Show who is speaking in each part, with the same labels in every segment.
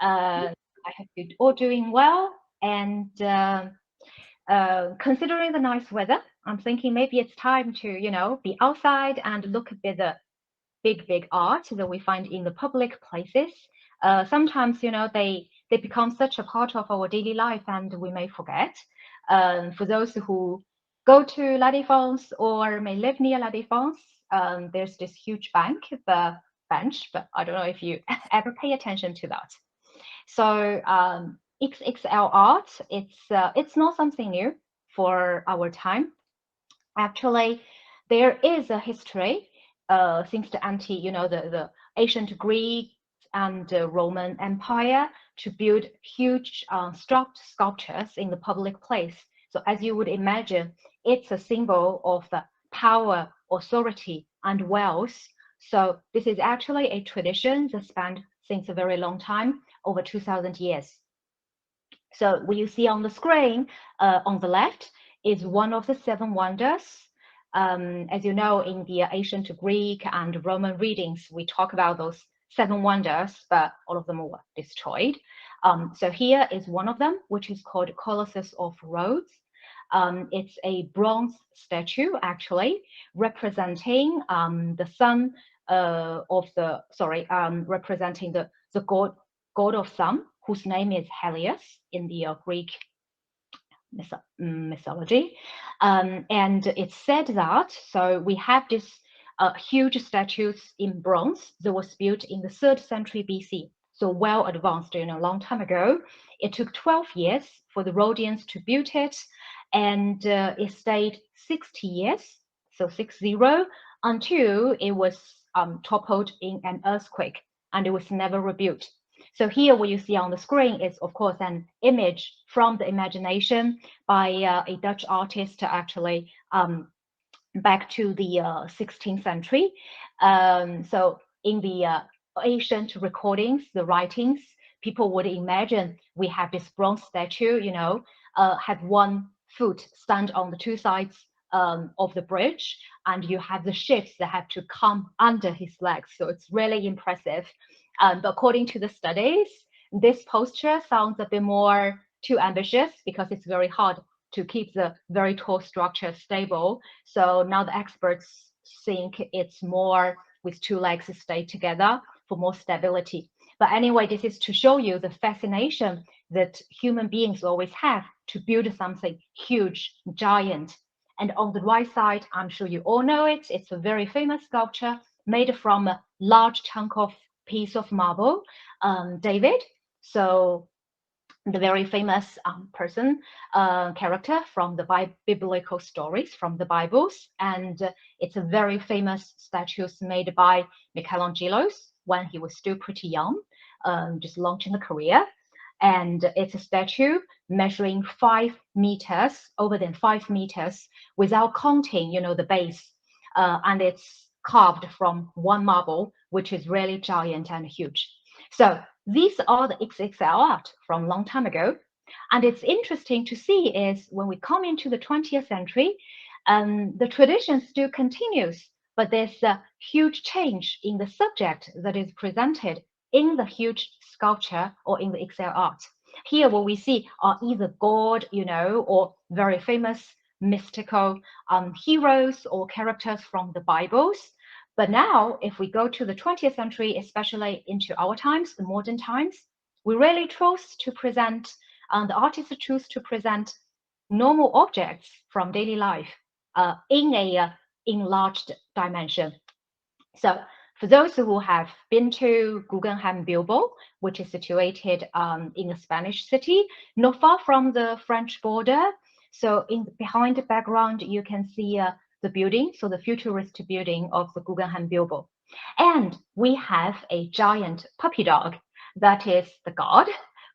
Speaker 1: I hope you're all doing well. And considering the nice weather, I'm thinking maybe it's time to, be outside and look at the big art that we find in the public places. Sometimes, they become such a part of our daily life and we may forget. For those who go to La Défense or may live near La Défense, there's this huge bench, but I don't know if you ever pay attention to that. So XXL art, it's not something new for our time. Actually, there is a history since the ancient Greek and Roman Empire to build huge sculptures in the public place. So as you would imagine, it's a symbol of the power, authority, and wealth. So this is actually a tradition that spanned since a very long time, over 2,000 years. So what you see on the screen on the left is one of the seven wonders. As you know, in the ancient Greek and Roman readings, we talk about those seven wonders, but all of them were destroyed. So here is one of them, which is called Colossus of Rhodes. It's a bronze statue, actually, representing the son representing the god of sun, whose name is Helios in the Greek mythology. And it's said that, so we have this huge statues in bronze that was built in the 3rd century BC. So well advanced, a long time ago. It took 12 years for the Rhodians to build it, and it stayed 60 years, so 60, until it was toppled in an earthquake, and it was never rebuilt. So here what you see on the screen is, of course, an image from the imagination by a Dutch artist, actually, back to the 16th century. So in the ancient recordings, the writings, people would imagine we have this bronze statue, had one foot stand on the two sides of the bridge, and you have the ships that have to come under his legs. So it's really impressive. But according to the studies, this posture sounds a bit more too ambitious because it's very hard to keep the very tall structure stable. So now the experts think it's more with two legs stay together for more stability. But anyway, this is to show you the fascination that human beings always have to build something huge, giant. And on the right side, I'm sure you all know it. It's a very famous sculpture made from a large chunk of piece of marble, David. So the very famous character from the biblical stories from the Bibles. And it's a very famous statue made by Michelangelo when he was still pretty young, just launching a career. And it's a statue measuring 5 meters, over than 5 meters, without counting, the base. And it's carved from one marble, which is really giant and huge. So these are the XXL art from a long time ago. And it's interesting to see is when we come into the 20th century, the tradition still continues, but there's a huge change in the subject that is presented in the huge sculpture or in the XL art. Here, what we see are either God, or very famous mystical heroes or characters from the Bibles. But now, if we go to the 20th century, especially into our times, the modern times, we really chose to present, the artists choose to present normal objects from daily life in a enlarged dimension. So for those who have been to Guggenheim Bilbao, which is situated in a Spanish city, not far from the French border. So behind the background, you can see the building, so the futurist building of the Guggenheim Bilbao. And we have a giant puppy dog that is the god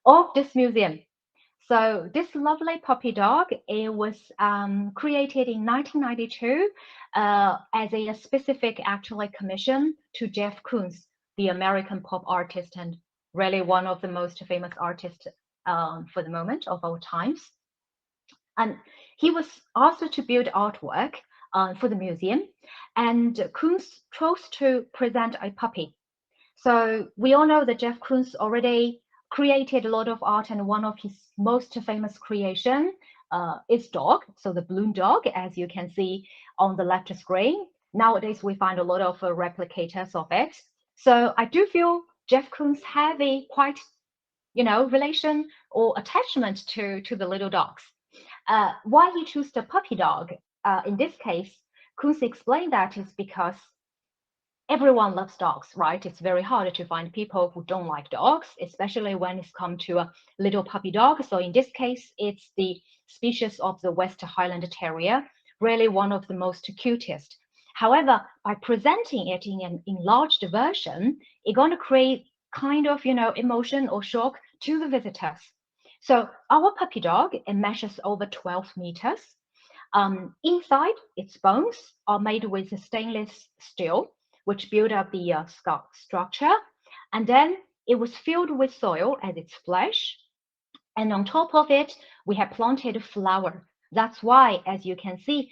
Speaker 1: of this museum. So this lovely puppy dog, it was created in 1992 as a specific actually commission to Jeff Koons, the American pop artist and really one of the most famous artists for the moment of our times. And he was asked to build artwork for the museum, and Koons chose to present a puppy. So we all know that Jeff Koons already created a lot of art, and one of his most famous creation is dog. So the balloon dog, as you can see on the left screen. Nowadays, we find a lot of replicators of it. So I do feel Jeff Koons have a quite, relation or attachment to the little dogs. Why he chose the puppy dog? In this case, Koons explained that is because everyone loves dogs, right? It's very hard to find people who don't like dogs, especially when it's come to a little puppy dog. So in this case, it's the species of the West Highland Terrier, really one of the most cutest. However, by presenting it in an enlarged version, it's going to create kind of, emotion or shock to the visitors. So our puppy dog, it measures over 12 meters. Inside, its bones are made with stainless steel, which build up the skull structure. And then it was filled with soil as its flesh. And on top of it, we have planted flower. That's why, as you can see,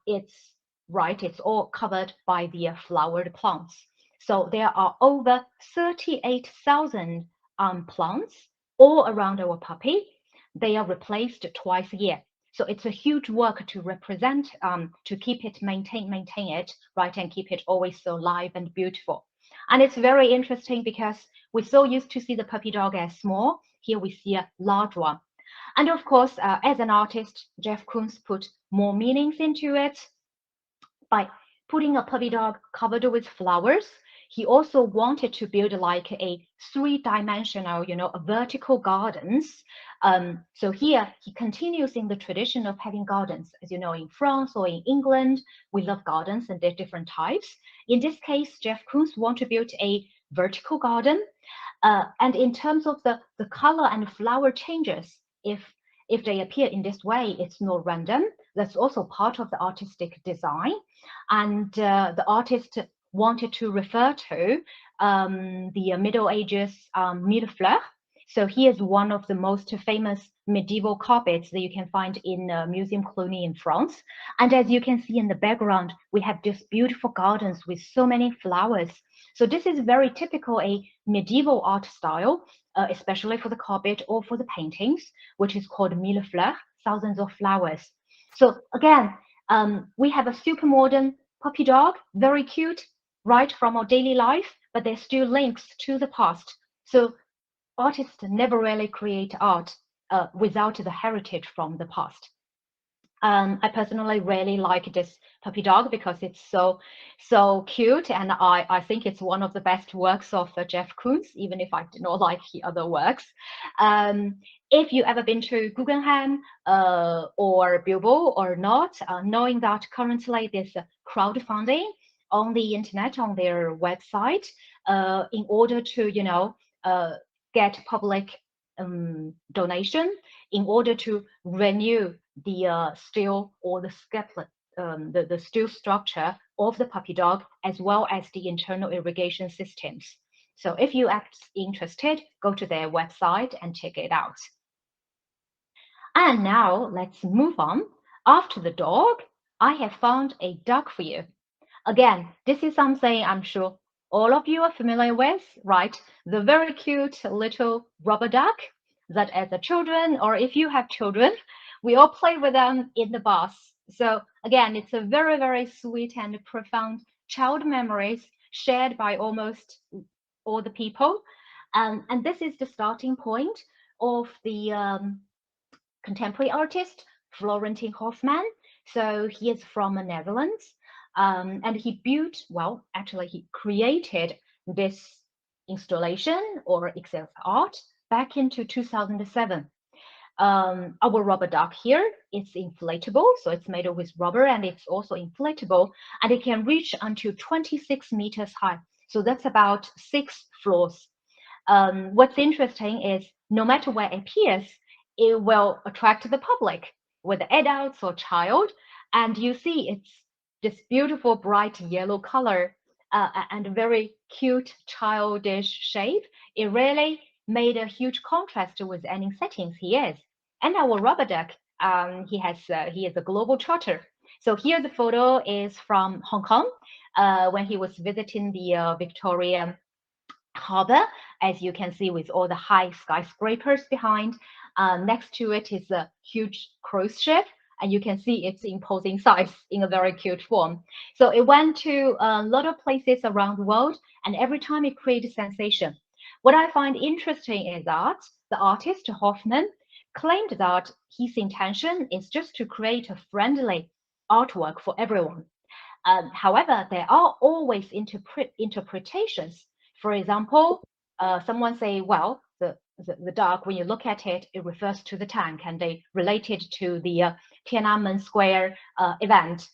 Speaker 1: it's all covered by the flowered plants. So there are over 38,000 plants all around our puppy. They are replaced twice a year. So it's a huge work to represent, to keep it, maintain it, right, and keep it always so live and beautiful. And it's very interesting because we're so used to see the puppy dog as small. Here we see a large one. And of course, as an artist, Jeff Koons put more meanings into it by putting a puppy dog covered with flowers. He also wanted to build like a three-dimensional, a vertical gardens. So here he continues in the tradition of having gardens. As you know, in France or in England, we love gardens and they're different types. In this case, Jeff Koons want to build a vertical garden. And in terms of the color and flower changes, if they appear in this way, it's not random. That's also part of the artistic design. And the artist wanted to refer to the Middle Ages millefleurs. So here's one of the most famous medieval carpets that you can find in Museum Cluny in France. And as you can see in the background, we have these beautiful gardens with so many flowers. So this is very typical a medieval art style, especially for the carpet or for the paintings, which is called millefleurs, thousands of flowers. So again, we have a super modern puppy dog, very cute, right from our daily life, but there's still links to the past. So artists never really create art without the heritage from the past. I personally really like this puppy dog because it's so cute, and I think it's one of the best works of Jeff Koons, even if I do not like the other works. If you ever been to Guggenheim or Bilbo or not, knowing that currently there's a crowdfunding on the internet on their website in order to get public donation in order to renew the steel or the scapula, the steel structure of the puppy dog, as well as the internal irrigation systems. So if you are interested, go to their website and check it out. And now let's move on. After the dog, I have found a duck for you. Again, this is something I'm sure all of you are familiar with, right? The very cute little rubber duck that as a children, or if you have children, we all play with them in the bus. So again, it's a very, very sweet and profound child memories shared by almost all the people. And this is the starting point of the contemporary artist, Florentine Hoffman. So he is from the Netherlands. And he built, well, actually he created this installation or exhibit art back into 2007. Our rubber duck here is inflatable, so it's made with rubber and it's also inflatable, and it can reach until 26 meters high. So that's about 6 floors. What's interesting is no matter where it appears, it will attract the public, whether adults or child, and you see it's this beautiful bright yellow color and very cute childish shape. It really made a huge contrast with any settings he is. And our rubber duck, he is a global trotter. So here the photo is from Hong Kong when he was visiting the Victoria harbor, as you can see, with all the high skyscrapers behind. Next to it is a huge cruise ship, and you can see its imposing size in a very cute form. So it went to a lot of places around the world, and every time it created sensation. What I find interesting is that the artist Hoffman claimed that his intention is just to create a friendly artwork for everyone. However, there are always interpretations. For example, someone say, well, the dog, when you look at it, it refers to the tank, and they relate it to the Tiananmen Square event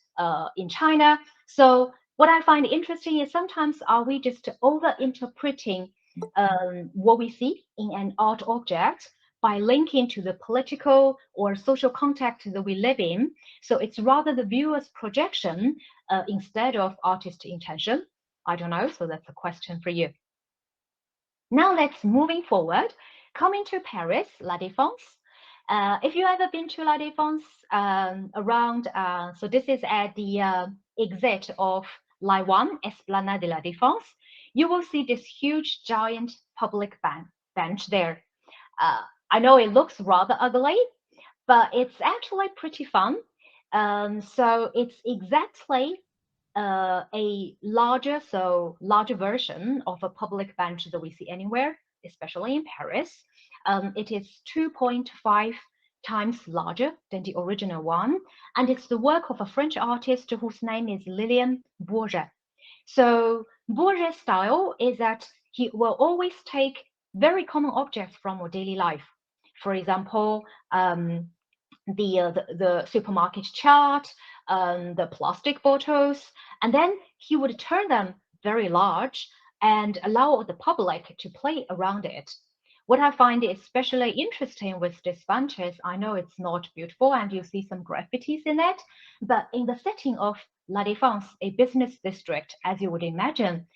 Speaker 1: in China. So what I find interesting is sometimes are we just over-interpreting what we see in an art object by linking to the political or social context that we live in. So it's rather the viewer's projection instead of artist intention. I don't know, so that's a question for you. Now let's moving forward, coming to Paris, La Défense. If you ever been to La Défense around, so this is at the exit of Line 1, Esplanade de la Défense, you will see this huge giant public bench there. I know it looks rather ugly, but it's actually pretty fun. So it's exactly a larger version of a public bench that we see anywhere, especially in Paris. It is 2.5 times larger than the original one, and it's the work of a French artist whose name is Lilian Bourget. So Bourget's style is that he will always take very common objects from our daily life. For example, the supermarket chart, the plastic bottles, and then he would turn them very large and allow the public to play around it. What I find especially interesting with this bench is I know it's not beautiful and you see some graffitis in it, but in the setting of La Défense, a business district, as you would imagine,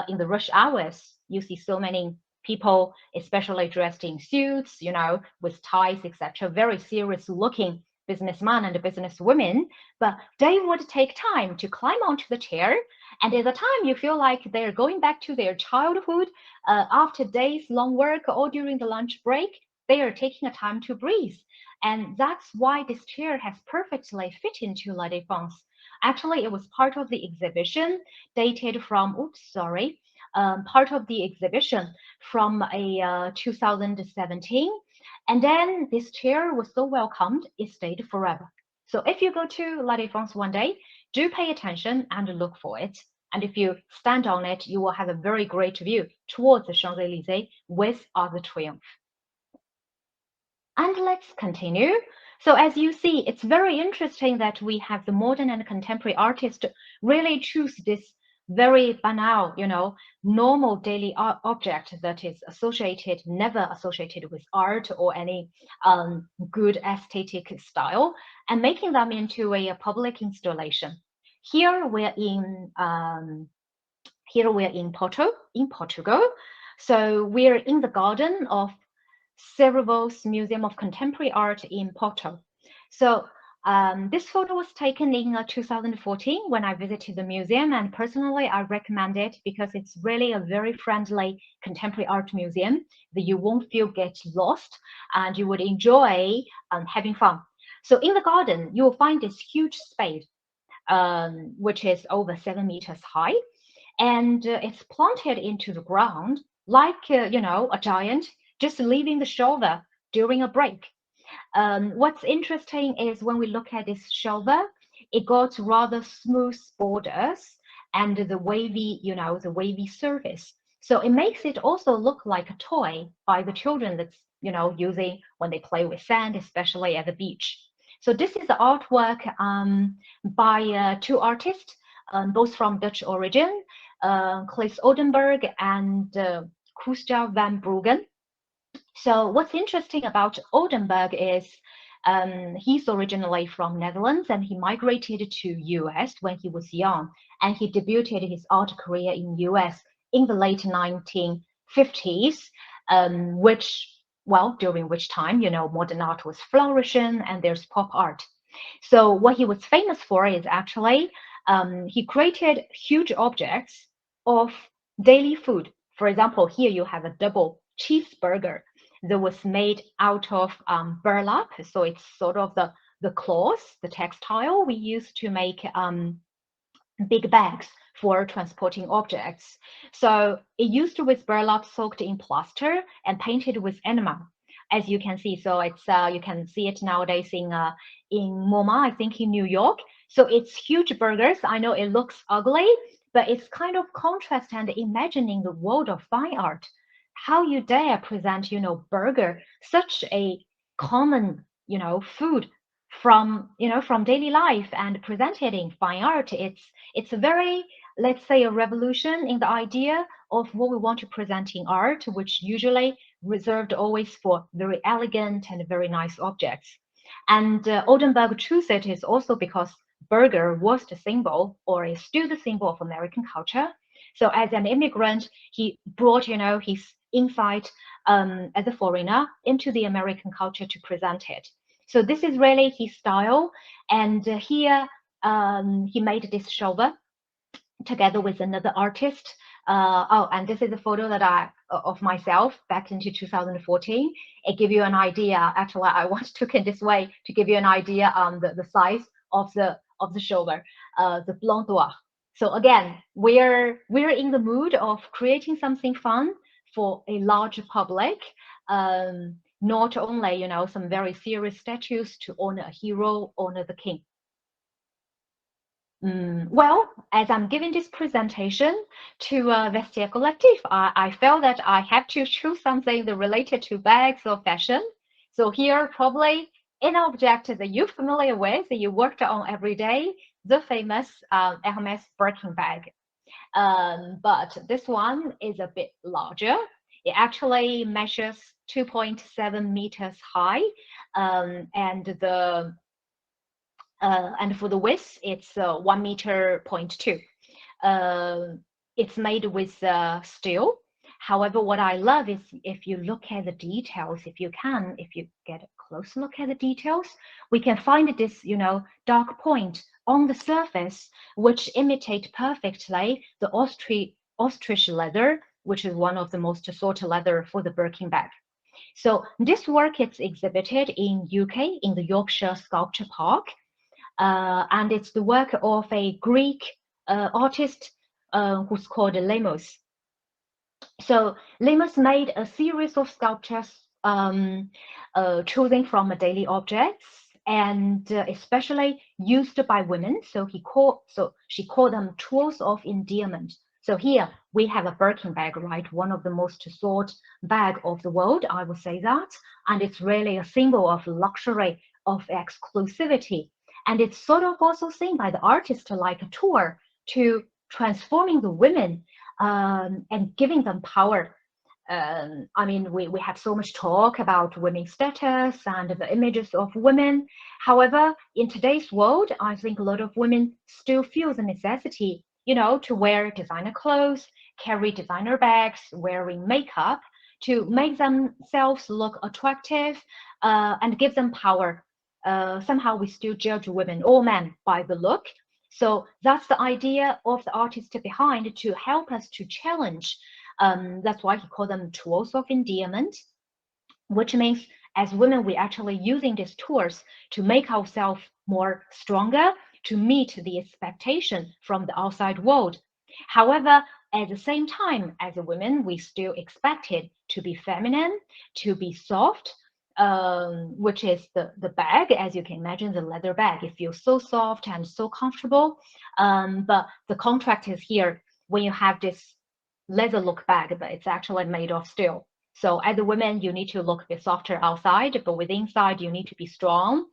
Speaker 1: in the rush hours, you see so many people, especially dressed in suits, you know, with ties, etc., very serious looking businessmen and businesswomen, but they would take time to climb onto the chair. And at the time, you feel like they're going back to their childhood after days long work or during the lunch break. They are taking a time to breathe. And that's why this chair has perfectly fit into La Défense. Actually, it was part of the exhibition dated from, part of the exhibition from a 2017. And then this chair was so welcomed, it stayed forever. So if you go to La Défense one day, do pay attention and look for it. And if you stand on it, you will have a very great view towards the Champs-Élysées with Arc de Triomphe. And let's continue. So as you see, it's very interesting that we have the modern and contemporary artists really choose this very banal, you know, normal daily object that is associated, never associated with art or any good aesthetic style, and making them into a public installation. Here we're in Porto, in Portugal. So we're in the garden of Cervo's Museum of Contemporary Art in Porto. So this photo was taken in 2014 when I visited the museum, and personally I recommend it because it's really a very friendly contemporary art museum that you won't feel get lost and you would enjoy having fun. So in the garden, you will find this huge spade, which is over 7 meters high, and it's planted into the ground like, you know, a giant just leaving the shoulder during a break. What's interesting is when we look at this shoulder, it got rather smooth borders and the wavy, you know, the wavy surface. So it makes it also look like a toy by the children that's, you know, using when they play with sand, especially at the beach. So this is the artwork by two artists, both from Dutch origin, Klaes Oldenburg and Koestja van Bruggen. So what's interesting about Oldenburg is he's originally from Netherlands and he migrated to US when he was young, and he debuted his art career in US in the late 1950s, during which time, you know, modern art was flourishing and there's pop art. So what he was famous for is actually he created huge objects of daily food. For example, here you have a double cheeseburger that was made out of burlap. So it's sort of the cloth, the textile we use to make big bags for transporting objects. So it used with burlap soaked in plaster and painted with enamel, as you can see. So it's you can see it nowadays in MoMA, I think in New York. So it's huge burgers. I know it looks ugly, but it's kind of contrast and imagining the world of fine art. How you dare present, burger, such a common, food from, from daily life and present it in fine art. It's a very, let's say, a revolution in the idea of what we want to present in art, which usually reserved always for very elegant and very nice objects. And Oldenburg chose it is also because burger was the symbol, or is still the symbol of American culture. So as an immigrant, he brought, his insight as a foreigner into the American culture to present it. So this is really his style. And here he made this shoulder together with another artist. And this is a photo that of myself back into 2014. It gives you an idea. Actually, I want to look in this way to give you an idea on the size of the shoulder, the blanc doigt. So again, we're in the mood of creating something fun for a large public. Not only, some very serious statues to honor a hero, honor the king. Well, as I'm giving this presentation to Vestiaire Collective, I felt that I have to choose something that related to bags or fashion. So here, probably an object that you're familiar with, that you worked on every day, the famous Hermes Birkin bag. But this one is a bit larger. It actually measures 2.7 meters high, and for the width, it's 1 meter 0.2. It's made with steel. However, what I love is if you look at the details, if you get a close look at the details, we can find this, dark point on the surface, which imitate perfectly the ostrich leather, which is one of the most sought leather for the Birkin bag. So this work is exhibited in UK in the Yorkshire Sculpture Park. And it's the work of a Greek artist who's called Lemos. So Lemos made a series of sculptures choosing from daily objects, and especially used by women. So she called them tools of endearment. So here we have a Birkin bag, right? One of the most sought bag of the world, I would say that. And it's really a symbol of luxury, of exclusivity. And it's sort of also seen by the artist like a tour to transforming the women and giving them power. I mean, we have so much talk about women's status and the images of women. However, in today's world, I think a lot of women still feel the necessity, to wear designer clothes, carry designer bags, wearing makeup to make themselves look attractive and give them power. Somehow we still judge women or men by the look. So that's the idea of the artist behind, to help us to challenge. That's why he called them tools of endearment, which means as women, we're actually using these tools to make ourselves more stronger, to meet the expectation from the outside world. However, at the same time, as a woman, we still expected to be feminine, to be soft, which is the bag. As you can imagine, the leather bag, it feels so soft and so comfortable. But the contrast is here when you have this leather look bag, but it's actually made of steel. So as a woman, you need to look a bit softer outside, but with inside, you need to be strong.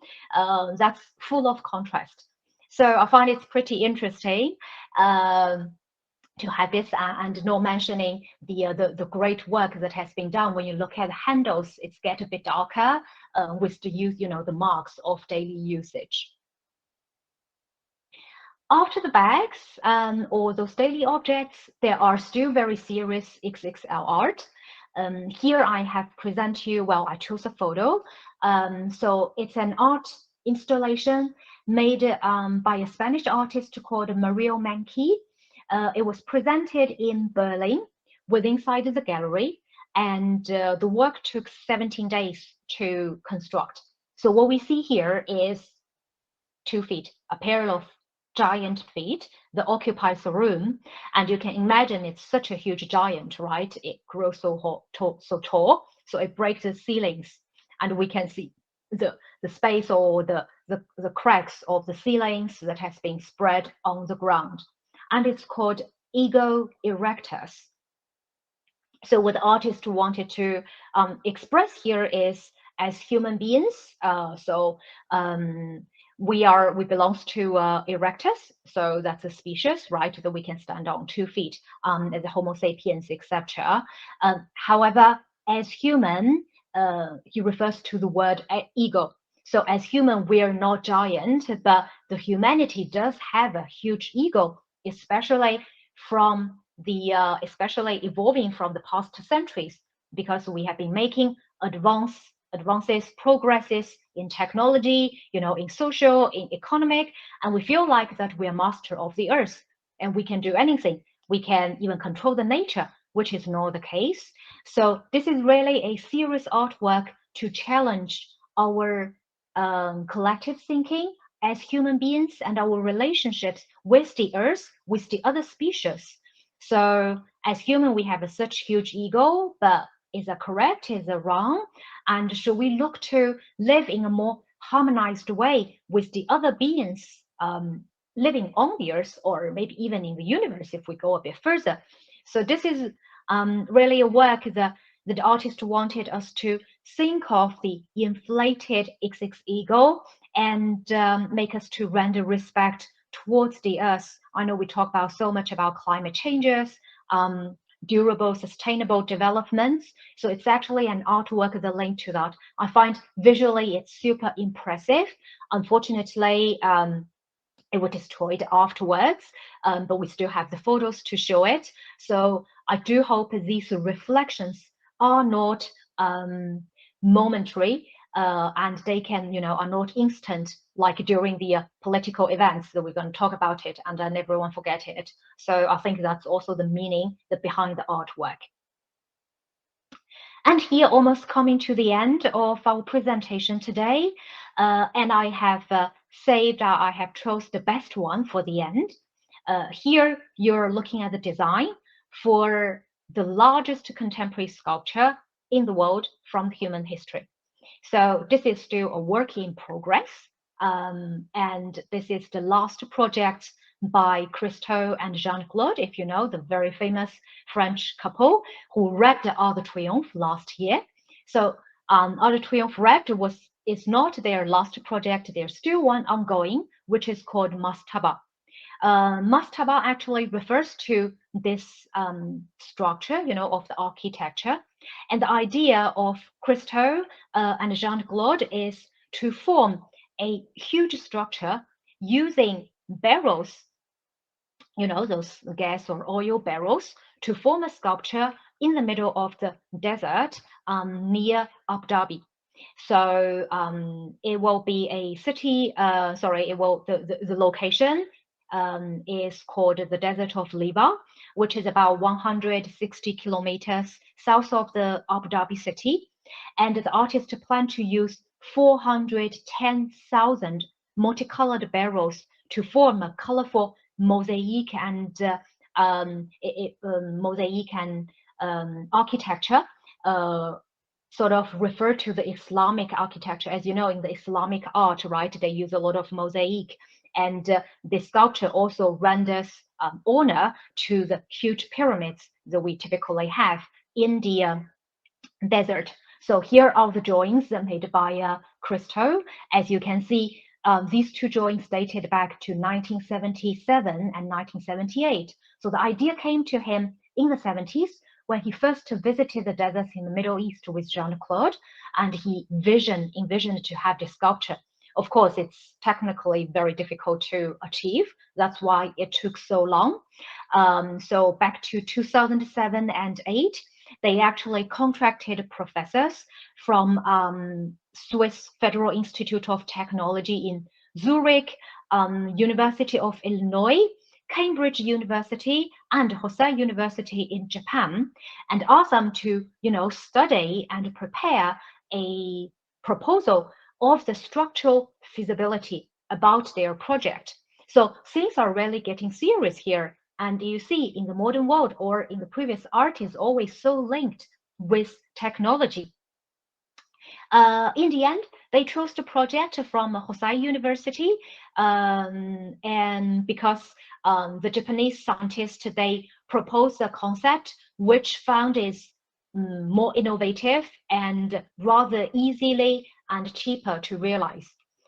Speaker 1: That's full of contrast. So I find it's pretty interesting to have this, and not mentioning the great work that has been done. When you look at the handles, it's get a bit darker with the use, the marks of daily usage. After the bags or those daily objects, there are still very serious XXL art. Here I have present you, well, I chose a photo. So it's an art installation made by a Spanish artist called Mario Manqui. It was presented in Berlin inside the gallery, and the work took 17 days to construct. So what we see here is 2 feet, a pair of giant feet that occupies the room. And you can imagine it's such a huge giant, right? It grows so tall, so it breaks the ceilings. And we can see the space or the cracks of the ceilings that has been spread on the ground. And it's called Ego Erectus. So what the artist wanted to express here is, as human beings, we belong to Erectus, so that's a species, right, that we can stand on 2 feet, as Homo sapiens, etc. However, as human, he refers to the word ego. So as human, we are not giant, but the humanity does have a huge ego, especially evolving from the past centuries, because we have been making advances, progresses in technology, in social, in economic, and we feel like that we are master of the earth and we can do anything. We can even control the nature, which is not the case. So this is really a serious artwork to challenge our collective thinking as human beings and our relationships with the earth, with the other species. So as human, we have such huge ego, but is that correct? Is that wrong? And should we look to live in a more harmonized way with the other beings living on the earth, or maybe even in the universe if we go a bit further? So this is really a work that the artist wanted us to think of the inflated XX ego and make us to render respect towards the earth. I know we talk about so much about climate changes, durable, sustainable developments. So it's actually an artwork that linked to that. I find visually it's super impressive. Unfortunately, it was destroyed afterwards, but we still have the photos to show it. So I do hope these reflections are not momentary, and they can, are not instant, like during the political events that we're going to talk about it, and then everyone forget it. So I think that's also the meaning behind the artwork. And here, almost coming to the end of our presentation today, and I have I have chose the best one for the end. Here, you're looking at the design for the largest contemporary sculpture in the world from human history. So this is still a work in progress, and this is the last project by Christo and Jean-Claude, if you know, the very famous French couple who wrapped the Arc de Triomphe last year. So Arc de Triomphe wrapped is not their last project. There's still one ongoing, which is called Mastaba. Mastaba actually refers to this structure, of the architecture. And the idea of Christo and Jean-Claude is to form a huge structure using barrels, those gas or oil barrels, to form a sculpture in the middle of the desert near Abu Dhabi. So it will be a city, the location is called the Desert of Liva, which is about 160 kilometers south of the Abu Dhabi city. And the artist planned to use 410,000 multicolored barrels to form a colorful mosaic and architecture, sort of refer to the Islamic architecture. As you know, in the Islamic art, right, they use a lot of mosaic. And this sculpture also renders honor to the huge pyramids that we typically have in the desert. So here are the drawings made by Christo. As you can see, these two drawings dated back to 1977 and 1978. So the idea came to him in the 70s when he first visited the deserts in the Middle East with Jean-Claude, and he envisioned to have this sculpture. Of course, it's technically very difficult to achieve. That's why it took so long. So back to 2007 and 8, they actually contracted professors from Swiss Federal Institute of Technology in Zurich, University of Illinois, Cambridge University, and Hosei University in Japan, and asked them to, study and prepare a proposal of the structural feasibility about their project. So things are really getting serious here. And you see, in the modern world or in the previous art is always so linked with technology. In the end, they chose the project from Hosei University, and because the Japanese scientists, they proposed a concept which found is more innovative and rather easily and cheaper to realize.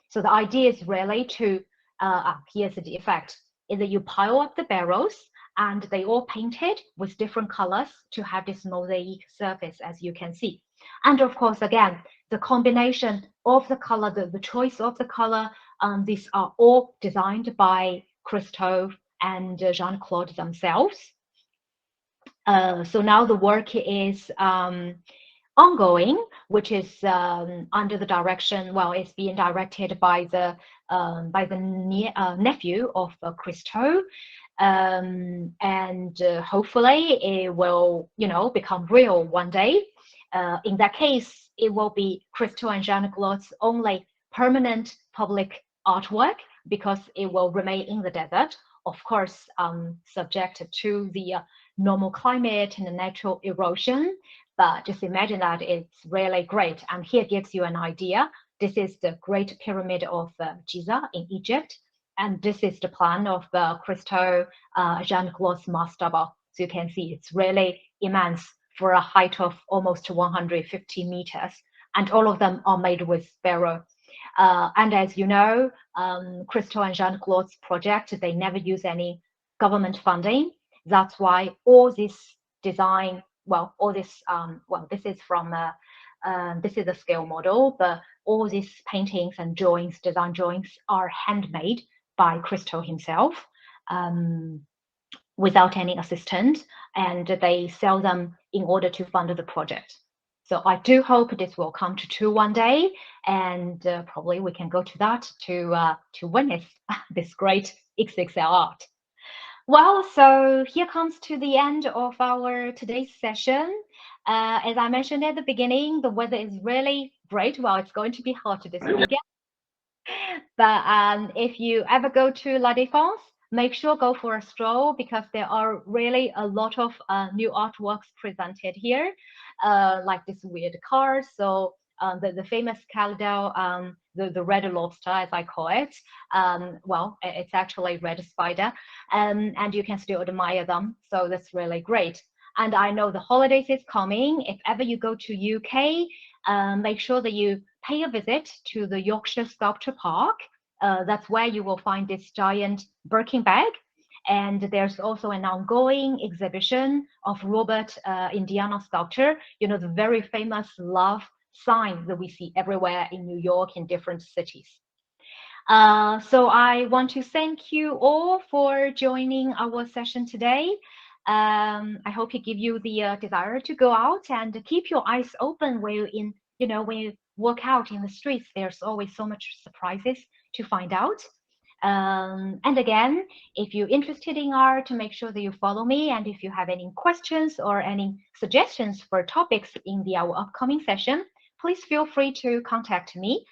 Speaker 1: So the idea is really to, here's the effect, is that you pile up the barrels and they all painted with different colors to have this mosaic surface, as you can see. And of course, again, the combination of the color, the choice of the color, these are all designed by Christophe and Jean-Claude themselves. So now the work is ongoing, which is under the direction, well, it's being directed by the nephew of Christophe. And hopefully it will, become real one day. In that case, it will be Christophe and Jean-Claude's only permanent public artwork because it will remain in the desert, of course, subject to the normal climate and the natural erosion. But just imagine that it's really great. And here gives you an idea. This is the Great Pyramid of Giza in Egypt. And this is the plan of Christophe Jean-Claude's Mastaba. So you can see it's really immense for a height of almost 150 meters. And all of them are made with barrel. And as you know, Christophe and Jean-Claude's project, they never use any government funding. That's why all this design, this is from this is a scale model, but all these paintings and drawings, design drawings, are handmade by Christophe himself, without any assistant, and they sell them in order to fund the project. So I do hope this will come to true one day, and probably we can go to that to witness this great XXL art. Well, so here comes to the end of our today's session. As I mentioned at the beginning, the weather is really great. Well, it's going to be hot this weekend. But if you ever go to La Défense, make sure go for a stroll because there are really a lot of new artworks presented here, like this weird car. So the famous Caldel, the red lobster, as I call it, well, it's actually red spider, and you can still admire them. So that's really great. And I know the holidays is coming. If ever you go to UK, make sure that you pay a visit to the Yorkshire Sculpture Park. That's where you will find this giant Birkin bag. And there's also an ongoing exhibition of Robert Indiana sculpture, the very famous love sign that we see everywhere in New York, in different cities. So I want to thank you all for joining our session today. I hope it gives you the desire to go out and keep your eyes open when you walk out in the streets. There's always so much surprises to find out. And again, if you're interested in art, make sure that you follow me. And if you have any questions or any suggestions for topics in our upcoming session, please feel free to contact me.